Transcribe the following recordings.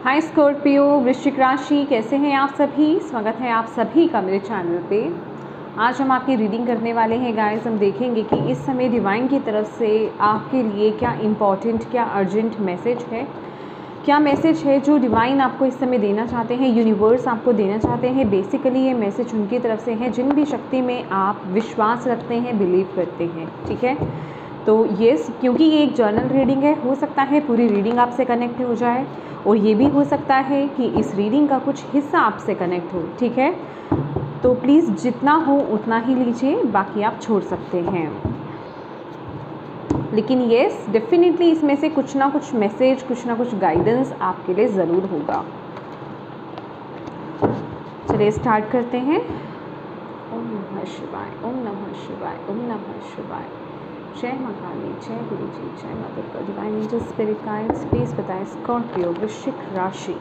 हाय Scorpio, वृश्चिक राशि, कैसे हैं आप सभी। स्वागत है आप सभी का मेरे चैनल पे। आज हम आपकी रीडिंग करने वाले हैं गाइस। हम देखेंगे कि इस समय डिवाइन की तरफ से आपके लिए क्या इम्पॉर्टेंट, क्या अर्जेंट मैसेज है, क्या मैसेज है जो डिवाइन आपको इस समय देना चाहते हैं, यूनिवर्स आपको देना चाहते हैं। बेसिकली ये मैसेज उनकी तरफ से है जिन भी शक्ति में आप विश्वास रखते हैं, बिलीव करते हैं, ठीक है। तो येस, क्योंकि ये एक जर्नल रीडिंग है, हो सकता है पूरी रीडिंग आपसे कनेक्ट हो जाए और ये भी हो सकता है कि इस रीडिंग का कुछ हिस्सा आपसे कनेक्ट हो, ठीक है। तो प्लीज़ जितना हो उतना ही लीजिए, बाकी आप छोड़ सकते हैं। लेकिन येस, डेफिनेटली इसमें से कुछ ना कुछ मैसेज, कुछ ना कुछ गाइडेंस आपके लिए ज़रूर होगा। चलिए स्टार्ट करते हैं। ओम नमः शिवाय, ओम नमः शिवाय, ओम नमः शिवाय। जय मां काली, जय गुरु जी, जय मां Durga. Divine angel, spirit guides, please बताएं स्कॉर्पियो वृश्चिक राशि,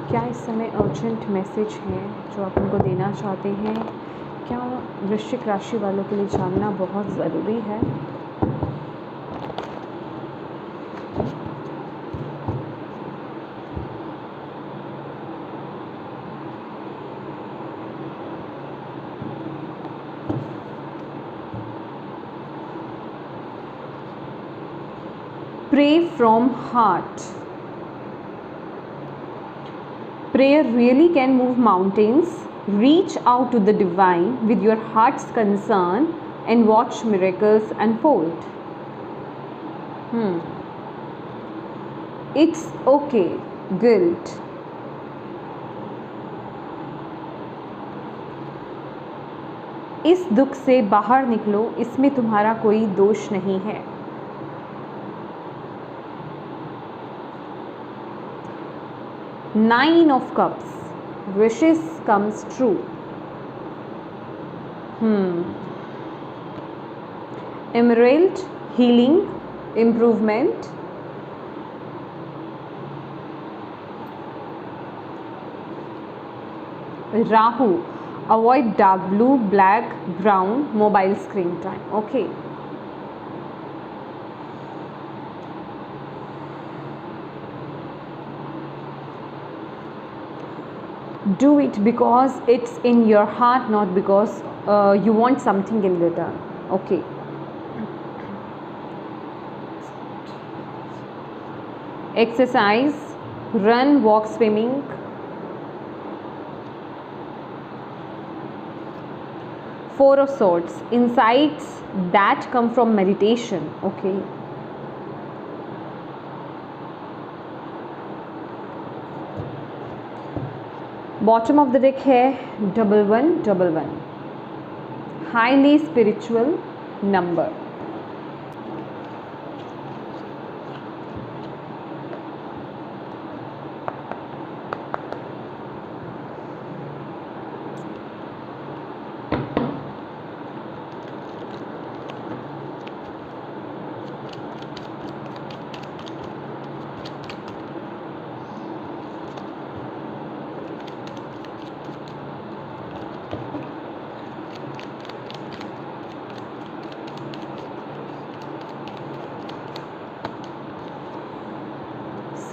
क्या इस समय अर्जेंट मैसेज है जो आप उनको देना चाहते हैं। क्या वृश्चिक राशि वालों के लिए जानना बहुत ज़रूरी है। Pray from heart. Prayer really can move mountains. Reach out to the divine with your heart's concern and watch miracles unfold. It's okay, guilt. इस दुख से बाहर निकलो, इसमें तुम्हारा कोई दोष नहीं है। Nine of Cups, wishes comes true. Emerald, healing, improvement. Rahu, avoid dark blue, black, brown, mobile screen time. Okay. Do it because it's in your heart, not because you want something in return. Okay. Exercise, run, walk, swimming. Four of Swords, insights that come from meditation. Okay. Bottom of the deck है 1111, highly spiritual number.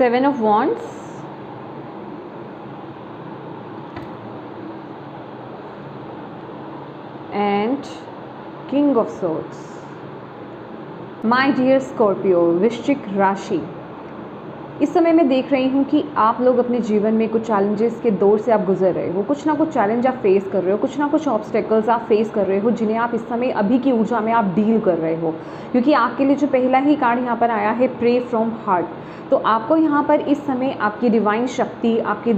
Seven of Wands, and King of Swords. My dear Scorpio, वृश्चिक राशि, इस समय मैं देख रही हूँ कि आप लोग अपने जीवन में कुछ चैलेंजेस के दौर से आप गुजर रहे हो। कुछ ना कुछ चैलेंज आप फेस कर रहे हो, कुछ ना कुछ ऑब्स्टेकल्स आप फेस कर रहे हो जिन्हें आप इस समय अभी की ऊर्जा में आप डील कर रहे हो। क्योंकि आपके लिए जो पहला ही कार्ड यहाँ पर आया है, प्रे फ्रॉम हार्ट, तो आपको यहाँ पर इस समय आपकी डिवाइन शक्ति, आपकी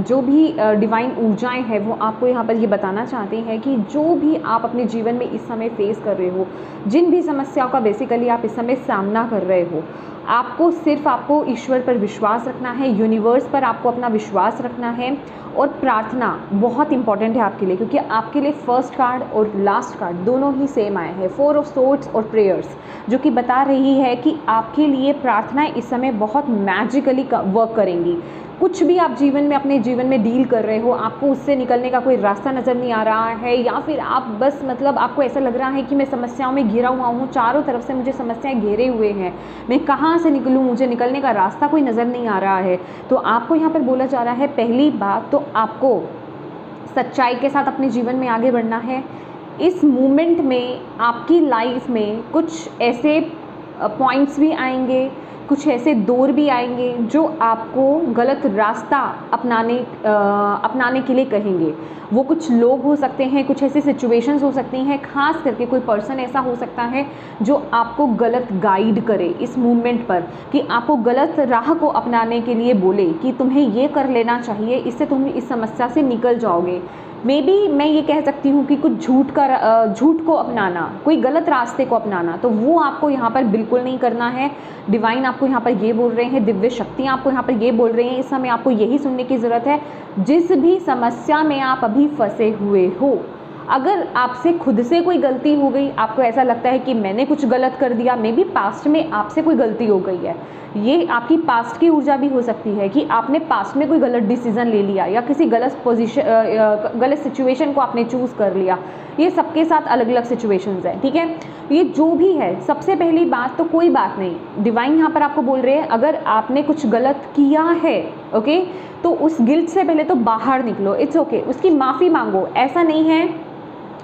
जो भी डिवाइन ऊर्जाएं हैं वो आपको यहाँ पर ये बताना चाहते हैं कि जो भी आप अपने जीवन में इस समय फेस कर रहे हो, जिन भी समस्याओं का बेसिकली आप इस समय सामना कर रहे हो, आपको सिर्फ आपको ईश्वर पर विश्वास रखना है, यूनिवर्स पर आपको अपना विश्वास रखना है। और प्रार्थना बहुत इंपॉर्टेंट है आपके लिए, क्योंकि आपके लिए फर्स्ट कार्ड और लास्ट कार्ड दोनों ही सेम आए हैं, फोर ऑफ सोर्ड्स और प्रेयर्स, जो कि बता रही है कि आपके लिए प्रार्थनाएं इस समय बहुत मैजिकली वर्क करेंगी। कुछ भी आप जीवन में अपने जीवन में डील कर रहे हो, आपको उससे निकलने का कोई रास्ता नज़र नहीं आ रहा है, या फिर आप बस मतलब आपको ऐसा लग रहा है कि मैं समस्याओं में घिरा हुआ हूँ, चारों तरफ से मुझे समस्याएं घेरे हुए हैं, मैं कहाँ से निकलूँ, मुझे निकलने का रास्ता कोई नज़र नहीं आ रहा है, तो आपको यहाँ पर बोला जा रहा है पहली बात तो आपको सच्चाई के साथ अपने जीवन में आगे बढ़ना है। इस मोमेंट में आपकी लाइफ में कुछ ऐसे पॉइंट्स भी आएंगे, कुछ ऐसे दौर भी आएंगे जो आपको गलत रास्ता अपनाने के लिए कहेंगे। वो कुछ लोग हो सकते हैं, कुछ ऐसी सिचुएशंस हो सकती हैं, खास करके कोई पर्सन ऐसा हो सकता है जो आपको गलत गाइड करे इस मूवमेंट पर, कि आपको गलत राह को अपनाने के लिए बोले कि तुम्हें ये कर लेना चाहिए, इससे तुम इस समस्या से निकल जाओगे। मे बी मैं ये कह सकती हूँ कि कुछ झूठ को अपनाना, कोई गलत रास्ते को अपनाना, तो वो आपको यहाँ पर बिल्कुल नहीं करना है। डिवाइन आपको यहाँ पर ये बोल रहे हैं, दिव्य शक्तियाँ आपको यहाँ पर ये बोल रही हैं, इस समय आपको यही सुनने की ज़रूरत है। जिस भी समस्या में आप अभी फंसे हुए हो, अगर आपसे खुद से कोई गलती हो गई, आपको ऐसा लगता है कि मैंने कुछ गलत कर दिया, मे बी पास्ट में आपसे कोई गलती हो गई है, ये आपकी पास्ट की ऊर्जा भी हो सकती है कि आपने पास्ट में कोई गलत डिसीजन ले लिया या किसी गलत सिचुएशन को आपने चूज़ कर लिया। ये सबके साथ अलग अलग सिचुएशंस हैं, ठीक है। ये जो भी है, सबसे पहली बात तो कोई बात नहीं, डिवाइन यहाँ पर आपको बोल रहे हैं अगर आपने कुछ गलत किया है, ओके, तो उस गिल्ट से पहले तो बाहर निकलो, इट्स ओके, उसकी माफ़ी मांगो। ऐसा नहीं है,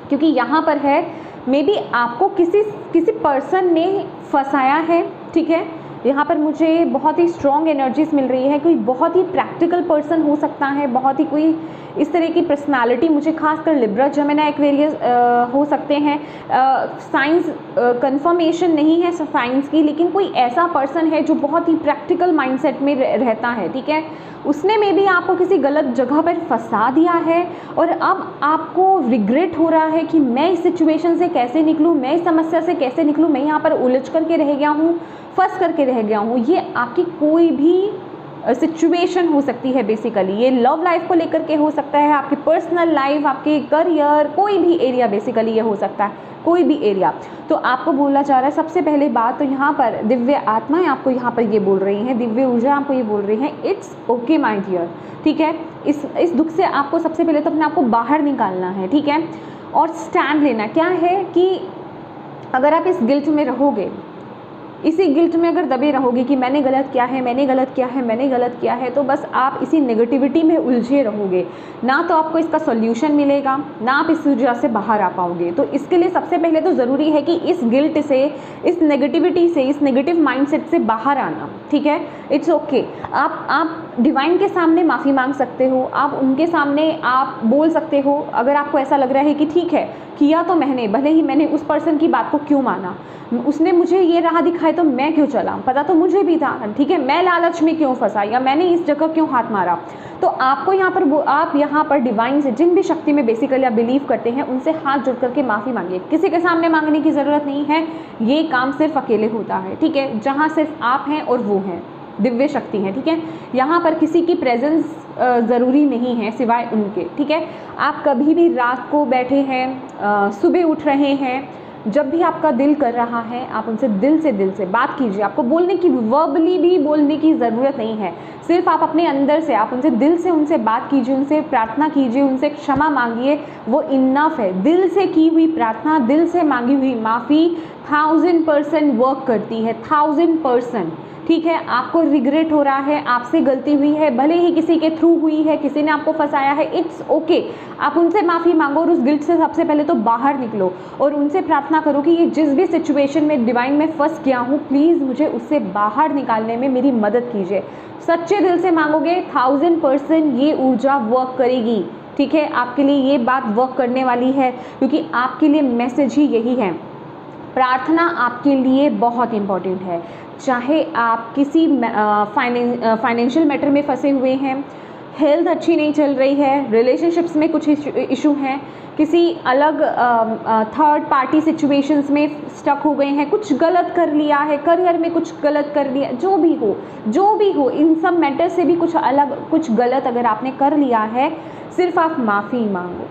क्योंकि यहाँ पर है मे बी आपको किसी पर्सन ने फंसाया है, ठीक है। यहाँ पर मुझे बहुत ही स्ट्रॉन्ग एनर्जीज मिल रही है, कोई बहुत ही प्रैक्टिकल पर्सन हो सकता है, बहुत ही कोई इस तरह की पर्सनालिटी, मुझे खासकर लिब्रा जेमिनी एक्वेरियस हो सकते हैं। साइंस कंफर्मेशन नहीं है साइंस की, लेकिन कोई ऐसा पर्सन है जो बहुत ही प्रैक्टिकल माइंडसेट में रहता है, ठीक है। उसने मे बी आपको किसी गलत जगह पर फंसा दिया है और अब आपको रिग्रेट हो रहा है कि मैं इस सिचुएशन से कैसे निकलूँ, मैं इस समस्या से कैसे निकलूँ, मैं यहाँ पर उलझ करके रह गया हूँ, फंस करके रह गया हूँ। ये आपकी कोई भी सिचुएशन हो सकती है, बेसिकली ये लव लाइफ को लेकर के हो सकता है, आपकी पर्सनल लाइफ, आपके करियर, कोई भी एरिया, बेसिकली ये हो सकता है, कोई भी एरिया। तो आपको बोला जा रहा है सबसे पहले बात तो यहाँ पर दिव्य आत्माएं आपको यहाँ पर ये बोल रही हैं, दिव्य ऊर्जा आपको ये बोल रही है, इट्स ओके माय डियर, ठीक है। इस दुख से आपको सबसे पहले तो अपने आप को बाहर निकालना है, ठीक है, और स्टैंड लेना। क्या है कि अगर आप इस गिल्ट में रहोगे, इसी गिल्ट में अगर दबे रहोगे कि मैंने गलत किया है, मैंने गलत किया है, मैंने गलत किया है, तो बस आप इसी नेगेटिविटी में उलझे रहोगे, ना तो आपको इसका सॉल्यूशन मिलेगा, ना आप इस ऊर्जा से बाहर आ पाओगे। तो इसके लिए सबसे पहले तो ज़रूरी है कि इस गिल्ट से, इस नेगेटिविटी से, इस नेगेटिव माइंडसेट से बाहर आना, ठीक है। इट्स ओके, आप डिवाइन के सामने माफ़ी मांग सकते हो, आप उनके सामने आप बोल सकते हो, अगर आपको ऐसा लग रहा है कि ठीक है किया तो मैंने, भले ही मैंने उस पर्सन की बात को क्यों माना, उसने मुझे ये राह दिखाई तो मैं क्यों चला, पता तो मुझे भी था, ठीक है, मैं लालच में क्यों फंसा, या मैंने इस जगह क्यों हाथ मारा। तो आपको आप यहाँ पर डिवाइन से, जिन भी शक्ति में बेसिकली आप बिलीव करते हैं, उनसे हाथ जोड़ करके माफ़ी मांगिए। किसी के सामने मांगने की ज़रूरत नहीं है, ये काम सिर्फ अकेले होता है, ठीक है, जहाँ सिर्फ आप हैं और वो हैं, दिव्य शक्ति है, ठीक है। यहाँ पर किसी की प्रेजेंस ज़रूरी नहीं है सिवाय उनके, ठीक है। आप कभी भी रात को बैठे हैं, सुबह उठ रहे हैं, जब भी आपका दिल कर रहा है, आप उनसे दिल से बात कीजिए। आपको बोलने की, वर्बली भी बोलने की ज़रूरत नहीं है, सिर्फ आप अपने अंदर से, आप उनसे दिल से उनसे बात कीजिए, उनसे प्रार्थना कीजिए, उनसे क्षमा मांगिए, वो इनफ है। दिल से की हुई प्रार्थना, दिल से मांगी हुई माफ़ी 1000% वर्क करती है, 1000%, ठीक है। आपको रिग्रेट हो रहा है, आपसे गलती हुई है, भले ही किसी के थ्रू हुई है, किसी ने आपको फंसाया है, इट्स ओके, आप उनसे माफ़ी मांगो और उस गिल्ट से सबसे पहले तो बाहर निकलो और उनसे प्रार्थना करो कि ये जिस भी सिचुएशन में डिवाइन में फंस गया हूँ, प्लीज़ मुझे उससे बाहर निकालने में मेरी मदद कीजिए। सच्चे दिल से मांगोगे, 1000% ये ऊर्जा वर्क करेगी, ठीक है। आपके लिए ये बात वर्क करने वाली है, क्योंकि आपके लिए मैसेज ही यही है। प्रार्थना आपके लिए बहुत इम्पॉर्टेंट है, चाहे आप किसी फाइनेंशियल मैटर में फंसे हुए हैं, हेल्थ अच्छी नहीं चल रही है, रिलेशनशिप्स में कुछ इशू हैं, किसी अलग थर्ड पार्टी सिचुएशंस में स्टक हो गए हैं, कुछ गलत कर लिया है, करियर में कुछ गलत कर लिया, जो भी हो, इन सब मैटर से भी कुछ गलत अगर आपने कर लिया है, सिर्फ आप माफ़ी मांगो,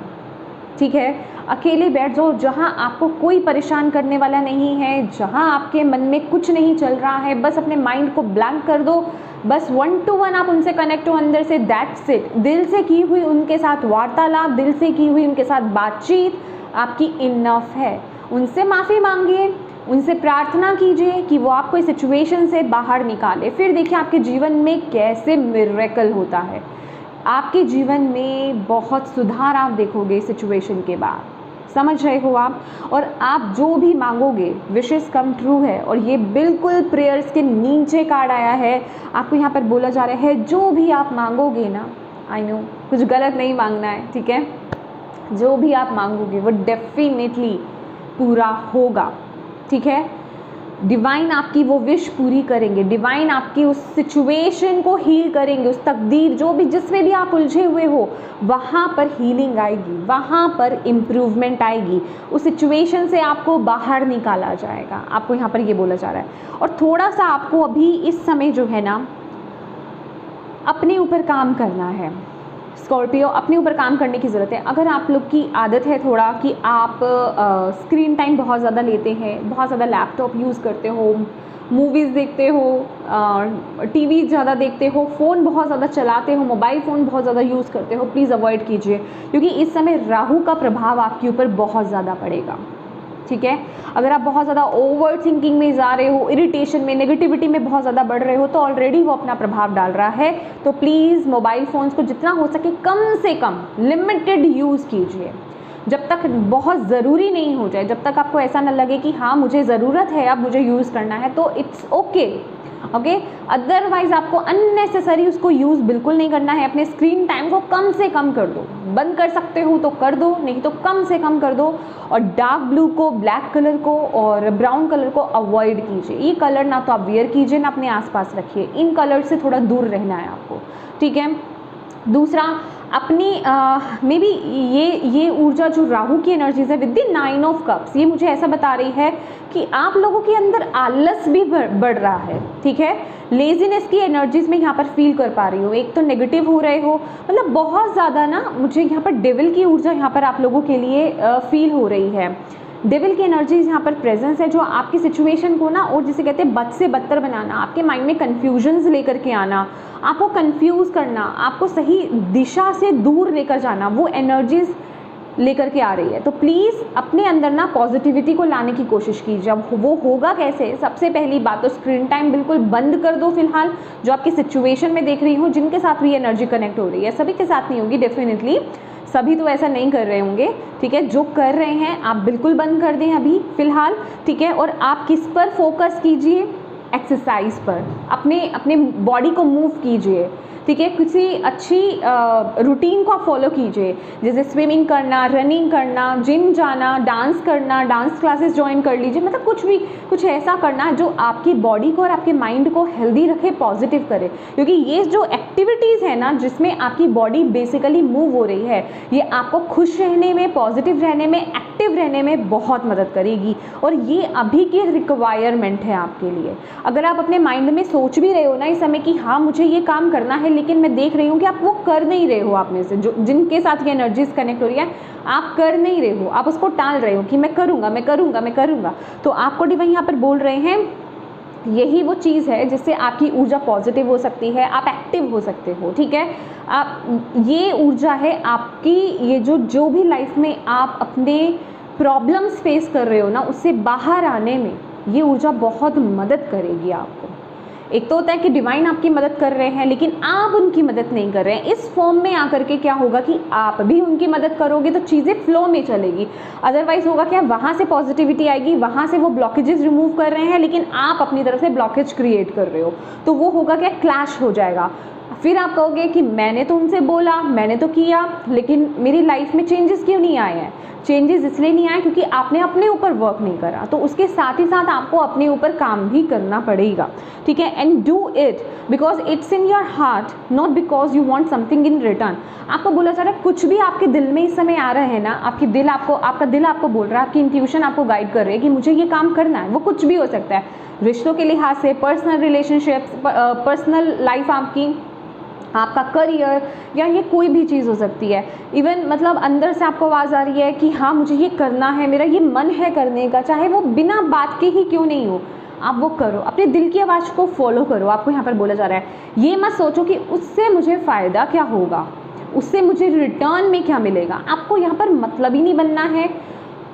ठीक है। अकेले बैठ जाओ जहाँ आपको कोई परेशान करने वाला नहीं है, जहाँ आपके मन में कुछ नहीं चल रहा है, बस अपने माइंड को ब्लैंक कर दो, बस 1 to 1 आप उनसे कनेक्ट हो अंदर से, दैट्स इट। दिल से की हुई उनके साथ वार्तालाप, दिल से की हुई उनके साथ बातचीत आपकी इनफ है। उनसे माफ़ी मांगिए, उनसे प्रार्थना कीजिए कि वो आपको इस सिचुएशन से बाहर निकाले। फिर देखिए आपके जीवन में कैसे मिरेकल होता है, आपके जीवन में बहुत सुधार आप देखोगे इस सिचुएशन के बाद, समझ रहे हो आप। और आप जो भी मांगोगे विशेस कम ट्रू है, और ये बिल्कुल प्रेयर्स के नीचे कार्ड आया है, आपको यहाँ पर बोला जा रहा है जो भी आप मांगोगे ना, आई नो कुछ गलत नहीं मांगना है, ठीक है, जो भी आप मांगोगे वो डेफिनेटली पूरा होगा, ठीक है। डिवाइन आपकी वो विश पूरी करेंगे, डिवाइन आपकी उस सिचुएशन को हील करेंगे, उस तकदीर जो भी जिसमें भी आप उलझे हुए हो वहाँ पर हीलिंग आएगी, वहाँ पर इम्प्रूवमेंट आएगी, उस सिचुएशन से आपको बाहर निकाला जाएगा, आपको यहाँ पर ये बोला जा रहा है। और थोड़ा सा आपको अभी इस समय जो है ना अपने ऊपर काम करना है स्कॉर्पियो, अपने ऊपर काम करने की ज़रूरत है। अगर आप लोग की आदत है थोड़ा कि आप स्क्रीन टाइम बहुत ज़्यादा लेते हैं, बहुत ज़्यादा लैपटॉप यूज़ करते हो, मूवीज़ देखते हो, टीवी ज़्यादा देखते हो, फ़ोन बहुत ज़्यादा चलाते हो, मोबाइल फ़ोन बहुत ज़्यादा यूज़ करते हो, प्लीज़ अवॉइड कीजिए, क्योंकि इस समय राहु का प्रभाव आपके ऊपर बहुत ज़्यादा पड़ेगा, ठीक है। अगर आप बहुत ज़्यादा ओवर थिंकिंग में जा रहे हो, इरिटेशन में, नेगेटिविटी में बहुत ज़्यादा बढ़ रहे हो, तो ऑलरेडी वो अपना प्रभाव डाल रहा है। तो प्लीज़ मोबाइल फ़ोन्स को जितना हो सके कम से कम लिमिटेड यूज़ कीजिए, जब तक बहुत ज़रूरी नहीं हो जाए, जब तक आपको ऐसा ना लगे कि हाँ मुझे ज़रूरत है अब मुझे यूज़ करना है, तो इट्स ओके, अदरवाइज़ आपको अननेसेसरी उसको यूज़ बिल्कुल नहीं करना है। अपने स्क्रीन टाइम को कम से कम कर दो, बंद कर सकते हो तो कर दो, नहीं तो कम से कम कर दो। और डार्क ब्लू को, ब्लैक कलर को और ब्राउन कलर को अवॉइड कीजिए, ये कलर ना तो आप वियर कीजिए ना अपने आसपास रखिए, इन कलर से थोड़ा दूर रहना है आपको, ठीक है। दूसरा, अपनी मे बी ये ऊर्जा जो राहु की एनर्जीज है विद द 9 ऑफ कप्स, ये मुझे ऐसा बता रही है कि आप लोगों के अंदर आलस भी बढ़ रहा है, ठीक है। लेजीनेस की एनर्जीज में यहाँ पर फील कर पा रही हूँ। एक तो नेगेटिव हो रहे हो, मतलब बहुत ज़्यादा ना मुझे यहाँ पर डेविल की ऊर्जा यहाँ पर आप लोगों के लिए फील हो रही है। डेविल की एनर्जीज यहाँ पर प्रेजेंस है, जो आपकी सिचुएशन को ना, और जिसे कहते हैं बद से बदतर बनाना, आपके माइंड में कन्फ्यूजन्स लेकर के आना, आपको कंफ्यूज करना, आपको सही दिशा से दूर लेकर जाना, वो एनर्जीज लेकर के आ रही है। तो प्लीज़ अपने अंदर ना पॉजिटिविटी को लाने की कोशिश कीजिए। अब वो होगा कैसे? सबसे पहली बात तो स्क्रीन टाइम बिल्कुल बंद कर दो फिलहाल, जो आपकी सिचुएशन में देख रही हूँ, जिनके साथ भी एनर्जी कनेक्ट हो रही है, सभी के साथ नहीं होगी डेफिनेटली, सभी तो ऐसा नहीं कर रहे होंगे, ठीक है। जो कर रहे हैं आप बिल्कुल बंद कर दें अभी फ़िलहाल, ठीक है। और आप किस पर फोकस कीजिए? एक्सरसाइज पर, अपने बॉडी को मूव कीजिए, ठीक है। किसी अच्छी रूटीन को आप फॉलो कीजिए, जैसे स्विमिंग करना, रनिंग करना, जिम जाना, डांस करना, डांस क्लासेस ज्वाइन कर लीजिए, मतलब कुछ ऐसा करना जो आपकी बॉडी को और आपके माइंड को हेल्दी रखे, पॉजिटिव करे, क्योंकि ये जो एक्टिविटीज़ है ना जिसमें आपकी बॉडी बेसिकली मूव हो रही है, ये आपको खुश रहने में, पॉजिटिव रहने में, एक्टिव रहने में बहुत मदद करेगी, और ये अभी की रिक्वायरमेंट है आपके लिए। अगर आप अपने माइंड में सोच भी रहे हो ना इस समय कि हाँ मुझे ये काम करना है, लेकिन मैं देख रही हूँ कि आप वो कर नहीं रहे हो, आप में से जो जिनके साथ ये एनर्जीज कनेक्ट हो रही है आप कर नहीं रहे हो, आप उसको टाल रहे हो कि मैं करूँगा, तो आपको डिवाइन यहाँ पर बोल रहे हैं यही वो चीज़ है जिससे आपकी ऊर्जा पॉजिटिव हो सकती है, आप एक्टिव हो सकते हो, ठीक है। आप ये ऊर्जा है आपकी, ये जो भी लाइफ में आप अपने प्रॉब्लम्स फेस कर रहे हो ना, उससे बाहर आने में ये ऊर्जा बहुत मदद करेगी आपको। एक तो होता है कि डिवाइन आपकी मदद कर रहे हैं लेकिन आप उनकी मदद नहीं कर रहे हैं, इस फॉर्म में आकर के क्या होगा कि आप भी उनकी मदद करोगे तो चीज़ें फ्लो में चलेगी। अदरवाइज होगा क्या, वहाँ से पॉजिटिविटी आएगी, वहाँ से वो ब्लॉकेजेस रिमूव कर रहे हैं लेकिन आप अपनी तरफ से ब्लॉकेज क्रिएट कर रहे हो, तो वो होगा क्या, क्लैश हो जाएगा। फिर आप कहोगे कि मैंने तो उनसे बोला, मैंने तो किया, लेकिन मेरी लाइफ में चेंजेस क्यों नहीं आए हैं? चेंजेस इसलिए नहीं आए क्योंकि आपने अपने ऊपर वर्क नहीं करा, तो उसके साथ ही साथ आपको अपने ऊपर काम भी करना पड़ेगा, ठीक है। And do it because it's in your heart, not because you want something in return. आपको बोला जा रहा है कुछ भी आपके दिल में इस समय आ रहा है ना, आपका दिल आपको बोल रहा है, आपकी इंट्यूशन आपको गाइड कर रही है कि मुझे ये काम करना है, वो कुछ भी हो सकता है, रिश्तों के लिहाज से, पर्सनल रिलेशनशिप्स, पर्सनल लाइफ आपकी, आपका करियर, या ये कोई भी चीज़ हो सकती है। इवन मतलब अंदर से आपको आवाज़ आ रही है कि हाँ मुझे ये करना है, मेरा ये मन है करने का, चाहे वो बिना बात के ही क्यों नहीं हो, आप वो करो, अपने दिल की आवाज़ को फॉलो करो। आपको यहाँ पर बोला जा रहा है ये मत सोचो कि उससे मुझे फ़ायदा क्या होगा, उससे मुझे रिटर्न में क्या मिलेगा। आपको यहाँ पर मतलब ही नहीं बनना है,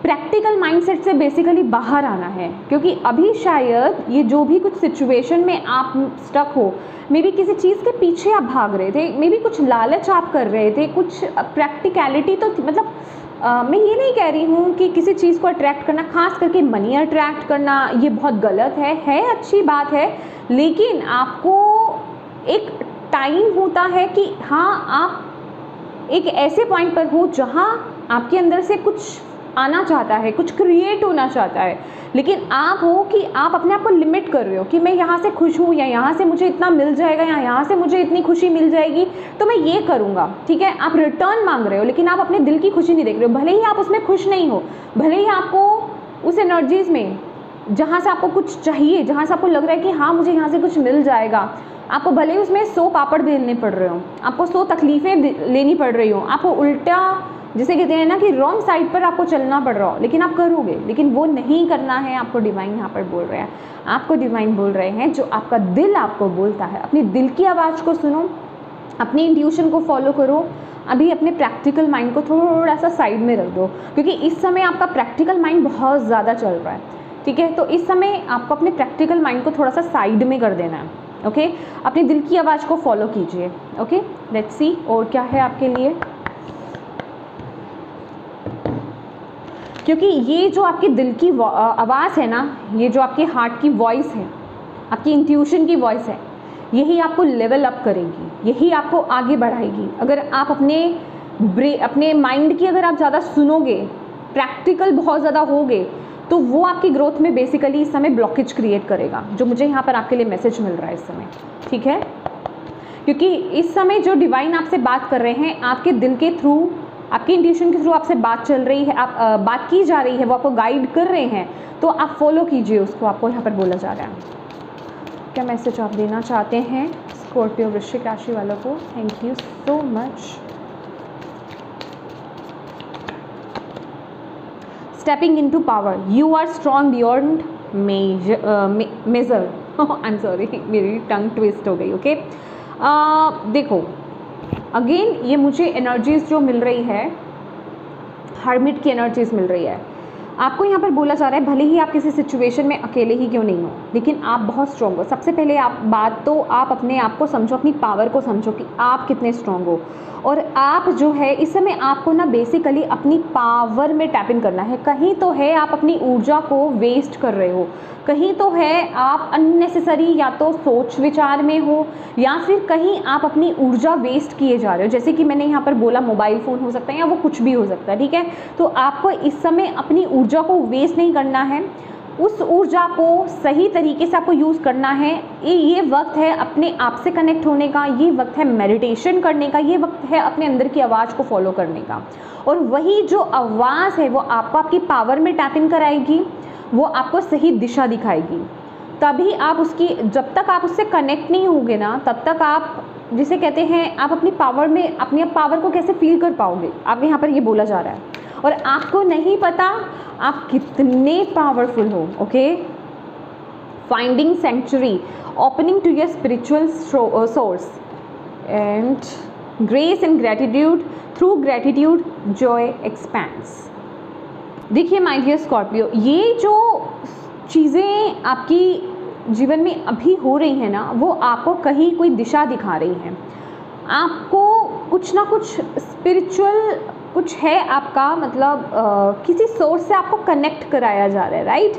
प्रैक्टिकल माइंडसेट से बेसिकली बाहर आना है। क्योंकि अभी शायद ये जो भी कुछ सिचुएशन में आप स्टक हो, मे बी किसी चीज़ के पीछे आप भाग रहे थे, मे बी कुछ लालच आप कर रहे थे, कुछ प्रैक्टिकलिटी तो मतलब मैं ये नहीं कह रही हूँ कि किसी चीज़ को अट्रैक्ट करना, खास करके मनी अट्रैक्ट करना, ये बहुत गलत है अच्छी बात है, लेकिन आपको एक टाइम होता है कि हाँ आप एक ऐसे पॉइंट पर हो जहाँ आपके अंदर से कुछ आना चाहता है, कुछ क्रिएट होना चाहता है, लेकिन आप हो कि आप अपने आप को लिमिट कर रहे हो कि मैं यहाँ से खुश हूँ, या यहाँ से मुझे इतना मिल जाएगा, या यहाँ से मुझे इतनी खुशी मिल जाएगी तो मैं ये करूँगा। ठीक है, आप रिटर्न मांग रहे हो, लेकिन आप अपने दिल की खुशी नहीं देख रहे हो। भले ही आप उसमें खुश नहीं हो, भले ही आपको उस एनर्जीज़ में जहाँ से आपको कुछ चाहिए, जहाँ से आपको लग रहा है कि हाँ मुझे यहाँ से कुछ मिल जाएगा, आपको भले ही उसमें 100 पापड़ बेलने पड़ रहे हो, आपको 100 तकलीफ़ें लेनी पड़ रही हो, आपको उल्टा जिसे कहते हैं ना कि रॉन्ग साइड पर आपको चलना पड़ रहा हो, लेकिन आप करोगे, लेकिन वो नहीं करना है। आपको डिवाइन यहाँ पर बोल रहे हैं, आपको डिवाइन बोल रहे हैं जो आपका दिल आपको बोलता है, अपनी दिल की आवाज़ को सुनो, अपनी इंट्यूशन को फॉलो करो। अभी अपने प्रैक्टिकल माइंड को थोड़ा सा साइड में रख दो, क्योंकि इस समय आपका प्रैक्टिकल माइंड बहुत ज़्यादा चल रहा है। ठीक है, तो इस समय आपको अपने प्रैक्टिकल माइंड को थोड़ा सा साइड में कर देना है। ओके, अपने दिल की आवाज़ को फॉलो कीजिए। ओके, लेट्स सी और क्या है आपके लिए, क्योंकि ये जो आपके दिल की आवाज़ है ना, ये जो आपके हार्ट की वॉइस है, आपकी इंट्यूशन की वॉइस है, यही आपको लेवल अप करेगी, यही आपको आगे बढ़ाएगी। अगर आप अपने माइंड की अगर आप ज़्यादा सुनोगे, प्रैक्टिकल बहुत ज़्यादा होगे, तो वो आपकी ग्रोथ में बेसिकली इस समय ब्लॉकेज क्रिएट करेगा, जो मुझे यहाँ पर आपके लिए मैसेज मिल रहा है इस समय। ठीक है, क्योंकि इस समय जो डिवाइन आपसे बात कर रहे हैं, आपके दिल के थ्रू, आपकी इंट्यूशन के थ्रू आपसे बात चल रही है, आप बात की जा रही है, वो आपको गाइड कर रहे हैं, तो आप फॉलो कीजिए उसको। आपको यहाँ पर बोला जा रहा है क्या मैसेज आप देना चाहते हैं स्कॉर्पियो वृश्चिक राशि वालों को। Thank you so much. Stepping into power, you are strong beyond measure. I am sorry, मेरी टंग ट्विस्ट हो गई। ओके, देखो अगेन ये मुझे एनर्जीज़ जो मिल रही है, हर्मिट की एनर्जीज़ मिल रही है। आपको यहाँ पर बोला जा रहा है भले ही आप किसी सिचुएशन में अकेले ही क्यों नहीं हो, लेकिन आप बहुत स्ट्रॉन्ग हो। सबसे पहले आप अपने आप को समझो, अपनी पावर को समझो कि आप कितने स्ट्रॉन्ग हो। और आप जो है इस समय आपको ना बेसिकली अपनी पावर में टैप इन करना है। कहीं तो है आप अपनी ऊर्जा को वेस्ट कर रहे हो, कहीं तो है आप अननेसेसरी या तो सोच विचार में हो, या फिर कहीं आप अपनी ऊर्जा वेस्ट किए जा रहे हो। जैसे कि मैंने यहाँ पर बोला मोबाइल फ़ोन हो सकता है, या वो कुछ भी हो सकता है। ठीक है, तो आपको इस समय अपनी ऊर्जा को वेस्ट नहीं करना है, उस ऊर्जा को सही तरीके से आपको यूज़ करना है। ये वक्त है अपने आप से कनेक्ट होने का, ये वक्त है मेडिटेशन करने का, ये वक्त है अपने अंदर की आवाज़ को फॉलो करने का। और वही जो आवाज़ है वो आपको आपकी पावर में टैप इन कराएगी, वो आपको सही दिशा दिखाएगी। तभी आप जब तक आप उससे कनेक्ट नहीं होंगे ना, तब तक आप जिसे कहते हैं आप अपनी पावर में अपनी पावर को कैसे फील कर पाओगे। आप यहाँ पर ये बोला जा रहा है, और आपको नहीं पता आप कितने पावरफुल हो। Okay, finding century, opening to your spiritual source and grace and gratitude, through gratitude joy expands. देखिए माय डियर स्कॉर्पियो, ये जो चीज़ें आपकी जीवन में अभी हो रही हैं ना, वो आपको कहीं कोई दिशा दिखा रही हैं। आपको कुछ ना कुछ स्पिरिचुअल कुछ है आपका, मतलब किसी सोर्स से आपको कनेक्ट कराया जा रहा है, राइट।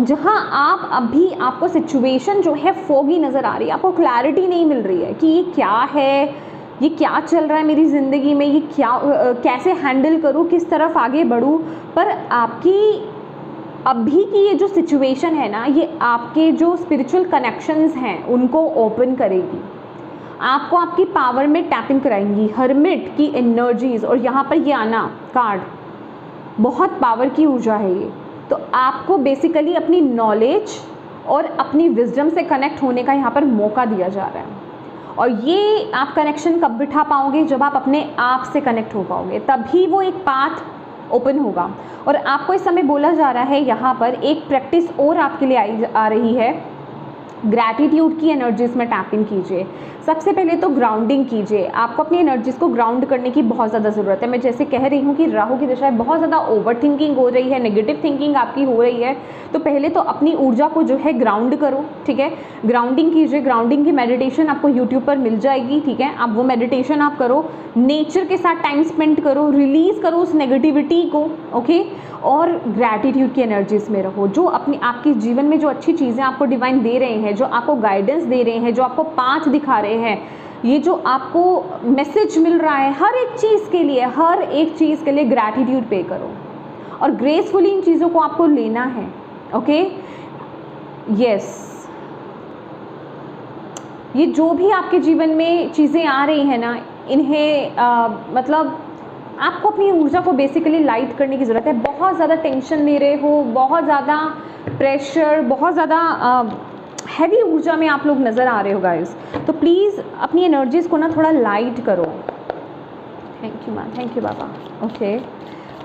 जहाँ आप अभी आपको सिचुएशन जो है फोगी नज़र आ रही है, आपको क्लैरिटी नहीं मिल रही है कि ये क्या है, ये क्या चल रहा है मेरी ज़िंदगी में, ये क्या कैसे हैंडल करूँ, किस तरफ आगे बढ़ूँ। पर आपकी अभी की ये जो सिचुएशन है ना, ये आपके जो स्पिरिचुअल कनेक्शंस हैं उनको ओपन करेगी, आपको आपकी पावर में टैप इन कराएंगी। हर्मिट की एनर्जीज़, और यहाँ पर ये आना कार्ड बहुत पावर की ऊर्जा है ये। तो आपको बेसिकली अपनी नॉलेज और अपनी विजडम से कनेक्ट होने का यहाँ पर मौका दिया जा रहा है। और ये आप कनेक्शन कब बिठा पाओगे, जब आप अपने आप से कनेक्ट हो पाओगे, तभी वो एक पाथ ओपन होगा। और आपको इस समय बोला जा रहा है यहाँ पर एक प्रैक्टिस और आपके लिए आ रही है, ग्रैटिट्यूड की एनर्जीज में टैप इन कीजिए। सबसे पहले तो ग्राउंडिंग कीजिए, आपको अपनी एनर्जीज को ग्राउंड करने की बहुत ज़्यादा ज़रूरत है। मैं जैसे कह रही हूँ कि राहु की दिशा बहुत ज़्यादा ओवर थिंकिंग हो रही है, नेगेटिव थिंकिंग आपकी हो रही है, तो पहले तो अपनी ऊर्जा को जो है ग्राउंड करो, ठीक है। ग्राउंडिंग कीजिए, ग्राउंडिंग की मेडिटेशन आपको यूट्यूब पर मिल जाएगी, ठीक है। आप वो मेडिटेशन आप करो, नेचर के साथ टाइम स्पेंड करो, रिलीज़ करो उस नेगेटिविटी को, ओके। और ग्रैटिट्यूड की एनर्जीज में रहो, जो अपनी आपके जीवन में जो अच्छी चीज़ें आपको डिवाइन दे रहे हैं, जो आपको गाइडेंस दे रहे हैं, जो आपको पाथ दिखा रहे हैं, ये जो आपको मैसेज मिल रहा है हर एक चीज़ के लिए, हर एक चीज़ के लिए ग्रैटिट्यूड पे करो और ग्रेसफुली इन चीज़ों को आपको लेना है, ओके। यस, ये जो भी आपके जीवन में चीज़ें आ रही हैं ना, इन्हें मतलब आपको अपनी ऊर्जा को बेसिकली लाइट करने की ज़रूरत है। बहुत ज़्यादा टेंशन ले रहे हो, बहुत ज़्यादा प्रेशर, बहुत ज़्यादा हैवी ऊर्जा में आप लोग नज़र आ रहे हो गाइस, तो प्लीज़ अपनी एनर्जीज़ को ना थोड़ा लाइट करो। Thank you ma'am, thank you Baba, okay.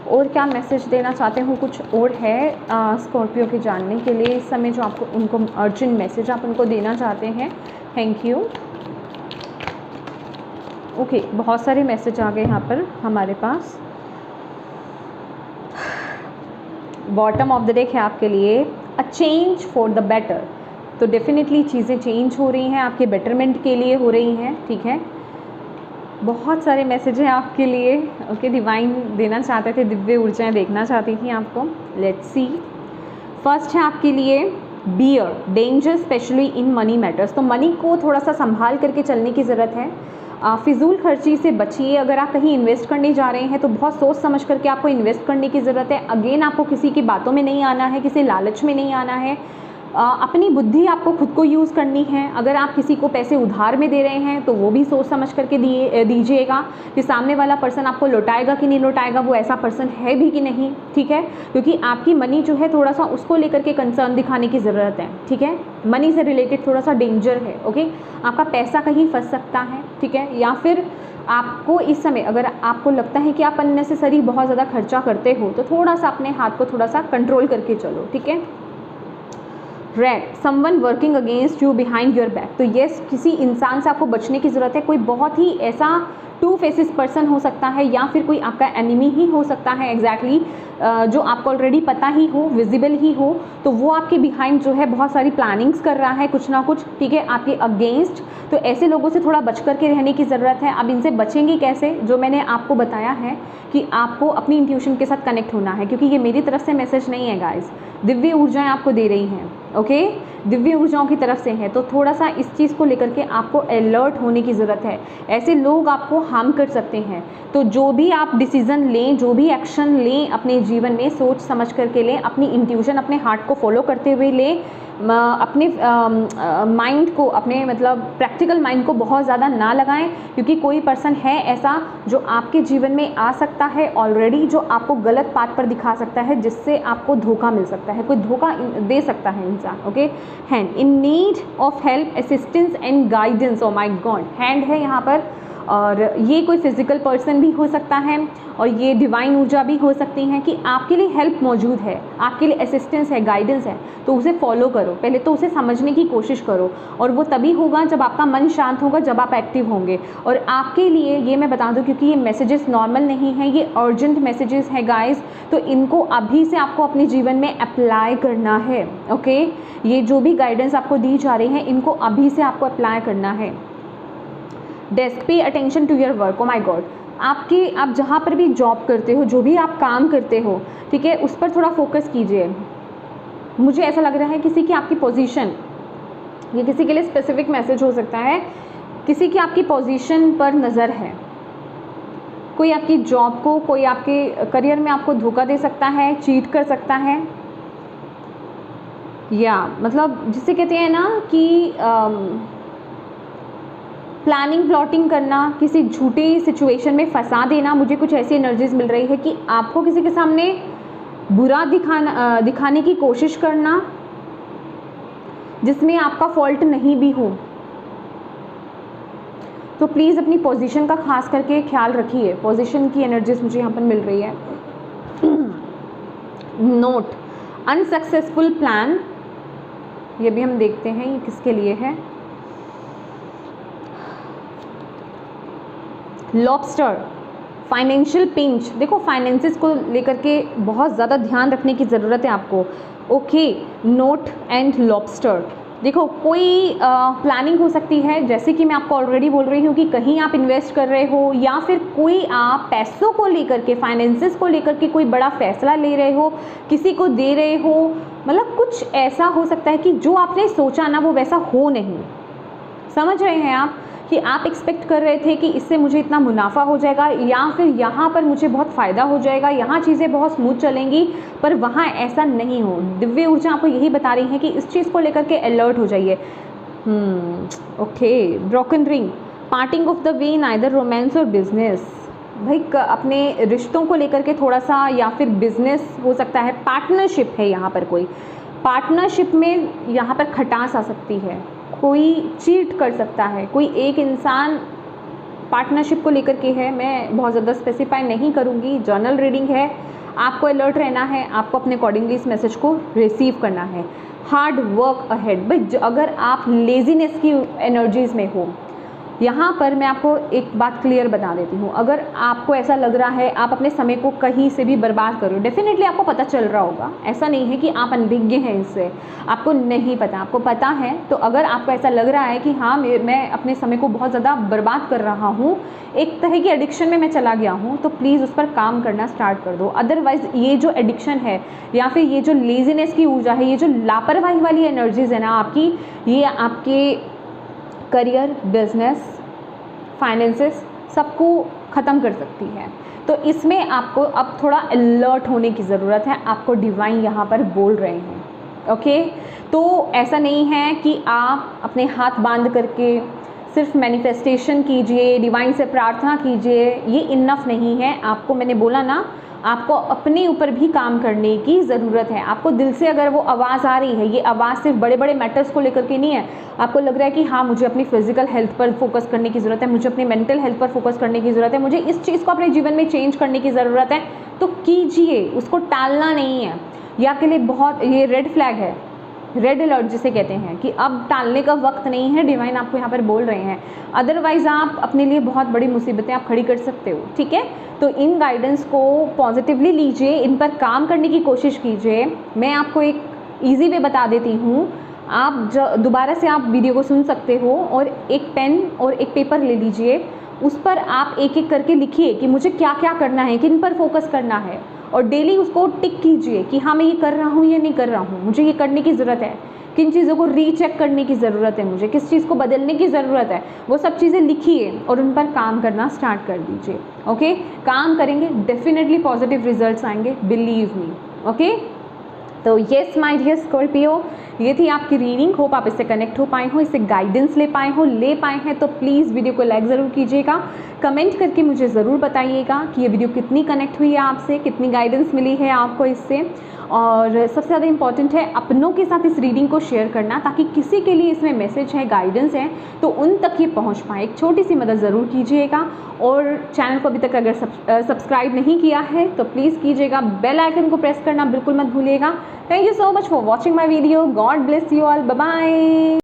और क्या मैसेज देना चाहते हो, कुछ और है स्कॉर्पियो के जानने के लिए इस समय, जो आपको उनको अर्जेंट मैसेज आप उनको देना चाहते हैं? Thank you, okay. बहुत सारे मैसेज आ गए यहाँ पर हमारे पास। बॉटम ऑफ द डेक है आपके लिए, a change for the better. तो डेफिनेटली चीज़ें चेंज हो रही हैं, आपके बेटरमेंट के लिए हो रही हैं, ठीक है। बहुत सारे मैसेज हैं आपके लिए, ओके। डिवाइन देना चाहते थे, दिव्य ऊर्जाएं देखना चाहती थी आपको। लेट्स सी, फर्स्ट है आपके लिए beware, danger specially in money matters. तो मनी को थोड़ा सा संभाल करके चलने की ज़रूरत है। फिजूल खर्ची से बचिए। अगर आप कहीं इन्वेस्ट करने जा रहे हैं तो बहुत सोच समझ करके आपको इन्वेस्ट करने की ज़रूरत है। अगेन आपको किसी की बातों में नहीं आना है, किसी लालच में नहीं आना है। अपनी बुद्धि आपको खुद को यूज़ करनी है। अगर आप किसी को पैसे उधार में दे रहे हैं तो वो भी सोच समझ करके दीजिएगा कि सामने वाला पर्सन आपको लौटाएगा कि नहीं लौटाएगा, वो ऐसा पर्सन है भी कि नहीं, ठीक है। क्योंकि आपकी मनी जो है थोड़ा सा उसको लेकर के कंसर्न दिखाने की ज़रूरत है, ठीक है। मनी से रिलेटेड थोड़ा सा डेंजर है, ओके। आपका पैसा कहीं फंस सकता है, ठीक है। या फिर आपको इस समय अगर आपको लगता है कि आप अननेसेसरी बहुत ज़्यादा खर्चा करते हो तो थोड़ा सा अपने हाथ को थोड़ा सा कंट्रोल करके चलो, ठीक है। Red, someone working against you behind your back. तो येस, किसी इंसान से आपको बचने की ज़रूरत है। कोई बहुत ही ऐसा टू फेसेस पर्सन हो सकता है या फिर कोई आपका एनिमी ही हो सकता है, एग्जैक्टली जो आपको ऑलरेडी पता ही हो, विजिबल ही हो, तो वो आपके बिहाइंड जो है बहुत सारी प्लानिंग्स कर रहा है कुछ ना कुछ, ठीक है, आपके अगेंस्ट। तो ऐसे लोगों से थोड़ा बच करके रहने की ज़रूरत है। अब इनसे बचेंगे कैसे, जो मैंने आपको बताया है कि आपको अपनी इंट्यूशन के साथ कनेक्ट होना है, क्योंकि ये मेरी तरफ से मैसेज नहीं है गाइस, दिव्य ऊर्जाएं आपको दे रही हैं, ओके, दिव्य ऊर्जाओं की तरफ से है। तो थोड़ा सा इस चीज़ को लेकर के आपको अलर्ट होने की ज़रूरत है। ऐसे लोग आपको हार्म कर सकते हैं, तो जो भी आप डिसीज़न लें, जो भी एक्शन लें अपने जीवन में, सोच समझ करके लें, अपनी इंट्यूशन, अपने हार्ट को फॉलो करते हुए लें। अपने माइंड को, अपने मतलब प्रैक्टिकल माइंड को बहुत ज़्यादा ना लगाएं, क्योंकि कोई पर्सन है ऐसा जो आपके जीवन में आ सकता है ऑलरेडी, जो आपको गलत पाथ पर दिखा सकता है, जिससे आपको धोखा मिल सकता है, कोई धोखा दे सकता है इंसान, okay. Hand, in need of help, assistance and guidance. O my God, hand है यहाँ पर, और ये कोई फिजिकल पर्सन भी हो सकता है और ये डिवाइन ऊर्जा भी हो सकती हैं कि आपके लिए हेल्प मौजूद है, आपके लिए असिस्टेंस है, गाइडेंस है, तो उसे फॉलो करो। पहले तो उसे समझने की कोशिश करो, और वो तभी होगा जब आपका मन शांत होगा, जब आप एक्टिव होंगे। और आपके लिए ये मैं बता दूं, क्योंकि ये मैसेजेस नॉर्मल नहीं है, ये अर्जेंट मैसेजेस हैं गाइस, तो इनको अभी से आपको अपने जीवन में अप्लाई करना है, ओके। ये जो भी गाइडेंस आपको दी जा रही है, इनको अभी से आपको अप्लाई करना है। Desk, pay attention to your work. Oh my God, आप जहाँ पर भी जॉब करते हो, जो भी आप काम करते हो, ठीक है, उस पर थोड़ा फोकस कीजिए। मुझे ऐसा लग रहा है किसी की आपकी पोजीशन, ये किसी के लिए स्पेसिफिक मैसेज हो सकता है, किसी की आपकी पोजीशन पर नज़र है। कोई आपकी जॉब को, कोई आपके करियर में आपको धोखा दे सकता है, चीट कर सकता है, या मतलब जिसे कहते हैं ना कि प्लानिंग प्लॉटिंग करना, किसी झूठी सिचुएशन में फंसा देना। मुझे कुछ ऐसी एनर्जीज मिल रही है कि आपको किसी के सामने बुरा दिखाने की कोशिश करना, जिसमें आपका फॉल्ट नहीं भी हो, तो प्लीज़ अपनी पोजीशन का खास करके ख्याल रखिए। पोजीशन की एनर्जीज मुझे यहाँ पर मिल रही है। नोट अनसक्सेसफुल प्लान, ये भी हम देखते हैं ये किसके लिए है। लॉबस्टर फाइनेंशियल पिंच, देखो फाइनेंसेस को लेकर के बहुत ज़्यादा ध्यान रखने की ज़रूरत है आपको। ओके, नोट एंड लॉबस्टर, देखो कोई प्लानिंग हो सकती है, जैसे कि मैं आपको ऑलरेडी बोल रही हूँ कि कहीं आप इन्वेस्ट कर रहे हो या फिर कोई आप पैसों को लेकर के, फाइनेंसेस को लेकर के कोई बड़ा फैसला ले रहे हो, किसी को दे रहे हो, मतलब कुछ ऐसा हो सकता है कि जो आपने सोचा ना वो वैसा हो नहीं। समझ रहे हैं आप कि आप एक्सपेक्ट कर रहे थे कि इससे मुझे इतना मुनाफा हो जाएगा या फिर यहाँ पर मुझे बहुत फ़ायदा हो जाएगा, यहाँ चीज़ें बहुत स्मूथ चलेंगी, पर वहाँ ऐसा नहीं हो। दिव्य ऊर्जा आपको यही बता रही है कि इस चीज़ को लेकर के अलर्ट हो जाइए। Okay, broken ring, parting of the way in either romance or business, भाई अपने रिश्तों को लेकर के थोड़ा सा, या फिर बिजनेस हो सकता है, पार्टनरशिप है यहाँ पर, कोई पार्टनरशिप में यहाँ पर खटास आ सकती है, कोई चीट कर सकता है, कोई एक इंसान पार्टनरशिप को लेकर के है। मैं बहुत ज़्यादा स्पेसिफाई नहीं करूँगी, जर्नल रीडिंग है, आपको अलर्ट रहना है, आपको अपने अकॉर्डिंगली इस मैसेज को रिसीव करना है। हार्ड वर्क अहेड, भाई अगर आप लेजीनेस की एनर्जीज़ में हो, यहाँ पर मैं आपको एक बात क्लियर बता देती हूँ, अगर आपको ऐसा लग रहा है आप अपने समय को कहीं से भी बर्बाद करो, डेफिनेटली आपको पता चल रहा होगा, ऐसा नहीं है कि आप अनभिज्ञ हैं इससे, आपको नहीं पता, आपको पता है। तो अगर आपको ऐसा लग रहा है कि हाँ मैं अपने समय को बहुत ज़्यादा बर्बाद कर रहा हूँ, एक तरह की एडिक्शन में मैं चला गया हूँ, तो प्लीज़ उस पर काम करना स्टार्ट कर दो। अदरवाइज़ ये जो एडिक्शन है या फिर ये जो लेजीनेस की ऊर्जा है, ये जो लापरवाही वाली एनर्जीज़ है ना आपकी, ये आपके करियर, बिजनेस, फाइनेंसेस सबको ख़त्म कर सकती है। तो इसमें आपको अब थोड़ा अलर्ट होने की ज़रूरत है, आपको डिवाइन यहाँ पर बोल रहे हैं। ओके, तो ऐसा नहीं है कि आप अपने हाथ बांध करके सिर्फ मैनिफेस्टेशन कीजिए, डिवाइन से प्रार्थना कीजिए, ये इनफ नहीं है। आपको मैंने बोला ना, आपको अपने ऊपर भी काम करने की ज़रूरत है। आपको दिल से अगर वो आवाज़ आ रही है, ये आवाज़ सिर्फ बड़े बड़े मैटर्स को लेकर के नहीं है, आपको लग रहा है कि हाँ मुझे अपनी फिजिकल हेल्थ पर फोकस करने की ज़रूरत है, मुझे अपनी मेंटल हेल्थ पर फोकस करने की ज़रूरत है, मुझे इस चीज़ को अपने जीवन में चेंज करने की ज़रूरत है, तो कीजिए, उसको टालना नहीं है। या के लिए बहुत ये रेड फ्लैग है, रेड अलर्ट जिसे कहते हैं, कि अब टालने का वक्त नहीं है, डिवाइन आपको यहाँ पर बोल रहे हैं। अदरवाइज़ आप अपने लिए बहुत बड़ी मुसीबतें आप खड़ी कर सकते हो। ठीक है, तो इन गाइडेंस को पॉजिटिवली लीजिए, इन पर काम करने की कोशिश कीजिए। मैं आपको एक ईजी वे बता देती हूँ, आप दोबारा से आप वीडियो को सुन सकते हो और एक पेन और एक पेपर ले लीजिए, उस पर आप एक एक करके लिखिए कि मुझे क्या क्या करना है, किन पर फोकस करना है, और डेली उसको टिक कीजिए कि हाँ मैं ये कर रहा हूँ या नहीं कर रहा हूँ, मुझे ये करने की ज़रूरत है, किन चीज़ों को रीचेक करने की ज़रूरत है, मुझे किस चीज़ को बदलने की ज़रूरत है, वो सब चीज़ें लिखिए और उन पर काम करना स्टार्ट कर दीजिए। ओके, काम करेंगे डेफिनेटली पॉजिटिव रिजल्ट्स आएंगे, बिलीव मी। ओके, तो येस माय डियर स्कॉर्पियो, ये थी आपकी रीडिंग। होप आप इससे कनेक्ट हो पाए हो, इससे गाइडेंस ले पाए हैं। तो प्लीज़ वीडियो को लाइक ज़रूर कीजिएगा, कमेंट करके मुझे ज़रूर बताइएगा कि ये वीडियो कितनी कनेक्ट हुई है आपसे, कितनी गाइडेंस मिली है आपको इससे। और सबसे ज़्यादा इंपॉर्टेंट है अपनों के साथ इस रीडिंग को शेयर करना, ताकि किसी के लिए इसमें मैसेज है, गाइडेंस है, तो उन तक ये पहुंच पाए। एक छोटी सी मदद ज़रूर कीजिएगा, और चैनल को अभी तक अगर सब्सक्राइब नहीं किया है तो प्लीज़ कीजिएगा, बेल आइकन को प्रेस करना बिल्कुल मत भूलिएगा। Thank you so much for watching my video. God bless you all, bye bye.